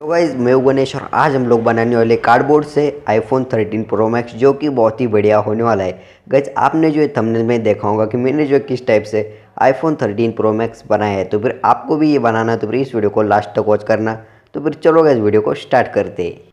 तो गाइस मैं हूं गणेश और आज हम लोग बनाने वाले कार्डबोर्ड से आईफोन 13 प्रो मैक्स जो कि बहुत ही बढ़िया होने वाला है। गाइस आपने जो थंबनेल में देखा होगा कि मैंने जो किस टाइप से आईफोन 13 प्रो मैक्स बनाया है, तो फिर आपको भी ये बनाना है तो फिर इस वीडियो को लास्ट तक वॉच करना। तो फिर चलो गाइस वीडियो को स्टार्ट करते हैं।